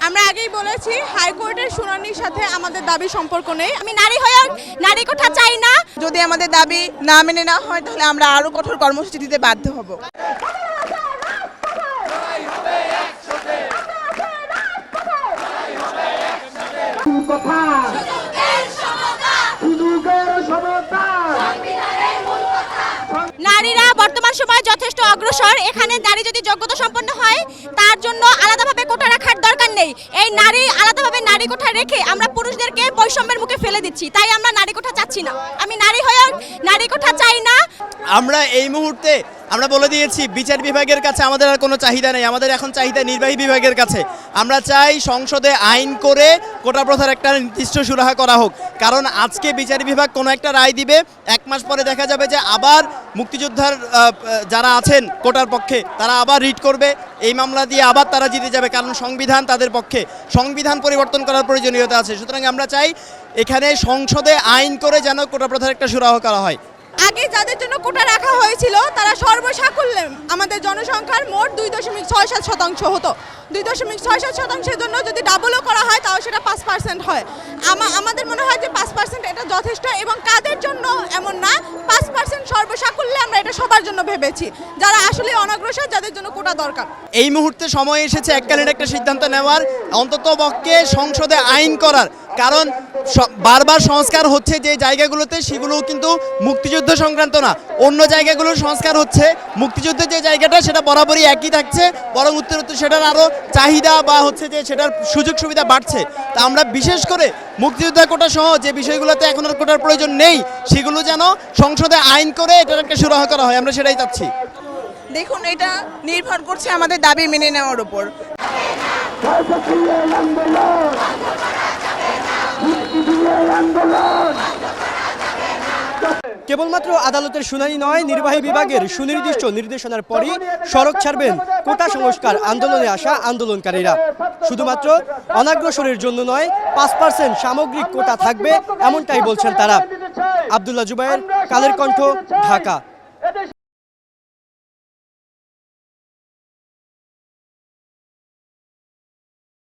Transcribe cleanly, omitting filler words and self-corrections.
আমরা আগেই বলেছি হাইকোর্টের শুনানির সাথে আমাদের দাবি সম্পর্ক নেই। আমি নারী হয়ে নারী কোঠা চাই না। যদি আমাদের দাবি না মেনে নেওয়া হয় তাহলে আমরা আরো কঠোর কর্মসূচি দিতে বাধ্য হব। নারীরা বর্তমান সময়ে যথেষ্ট অগ্রসর। এখানে নারী যদি যোগ্যতা সম্পন্ন হয় তার জন্য আলাদাভাবে কোটা রাখার দরকার নেই। এই নারী আলাদাভাবে নারী কোঠা রেখে আমরা পুরুষদেরকে বৈষম্যের মুখে ফেলে দিচ্ছি। তাই আমরা নারী কোঠা চাচ্ছি না। আমি নারী হয়ে নারী কোঠা চাই না। আমরা এই মুহূর্তে আমরা বলে দিয়েছি বিচার বিভাগের কাছে আমাদের আর কোনো চাহিদা নেই। আমাদের এখন চাহিদা নির্বাহী বিভাগের কাছে। আমরা চাই সংসদে আইন করে কোটা প্রথার একটা নির্দিষ্ট সুরাহা করা হোক। কারণ আজকে বিচার বিভাগ কোনো একটা রায় দিবে, 1 মাস পরে দেখা যাবে যে আবার মুক্তিযোদ্ধার যারা আছেন কোটার পক্ষে তারা আবার রিট করবে, এই মামলা দিয়ে আবার তারা জিতে যাবে। কারণ সংবিধান তাদের পক্ষে, সংবিধান পরিবর্তন করার প্রয়োজনীয়তা আছে। সুতরাং আমরা চাই এখানে সংসদে আইন করে যেন কোটা প্রথার একটা সুরাহা করা হয়। আগে যাদের জন্য কোটা রাখা হয়েছিল তারা সর্বসাকুল্যে আমাদের জনসংখ্যার মোট 2.67% হতো। 2.67%-এর জন্য যদি ডাবলও করা হয় তাও সেটা 5% হয়। আমাদের মনে হয় যে 5% এটা যথেষ্ট, এবং কাদের জন্য এমন না, 5% সর্বসাকুল্যে আমরা এটা সবার জন্য ভেবেছি যারা আসলে অনগ্রসর, যাদের জন্য কোটা দরকার। এই মুহূর্তে সময় এসেছে এককালীন একটা সিদ্ধান্ত নেওয়ার, অন্তত পক্ষে সংসদে আইন করার। কারণ বারবার সংস্কার হচ্ছে যে জায়গাগুলোতে, সেগুলো কিন্তু মুক্তিযুদ্ধ সংক্রান্ত না। অন্য জায়গাগুলোর সংস্কার হচ্ছে, মুক্তিযুদ্ধের যে জায়গাটা সেটা বরাবরই একই থাকছে, বরং উত্তরোত্তর সেটার আরও চাহিদা বা হচ্ছে যে সেটার সুযোগ সুবিধা বাড়ছে। তা আমরা বিশেষ করে মুক্তিযোদ্ধা কোটা সহ যে বিষয়গুলোতে এখন আর কোটার প্রয়োজন নেই সেগুলো যেন সংসদে আইন করে এটার একটা সুরাহা করা হয়, আমরা সেটাই চাচ্ছি। দেখুন, এটা নির্ভর করছে আমাদের দাবি মেনে নেওয়ার উপর। কেবলমাত্র আদালতের শুনানি নয়, নির্বাহী বিভাগের সুনির্দিষ্ট নির্দেশনার পরই সড়ক ছাড়বেন কোটা সংস্কার আন্দোলনে আসা আন্দোলনকারীরা। শুধুমাত্র অনাগ্রসরের জন্য নয়, 5% সামগ্রিক কোটা থাকবে এমনটাই বলছেন তারা। আব্দুল্লাহ জুবায়ের, কালের কণ্ঠ, ঢাকা।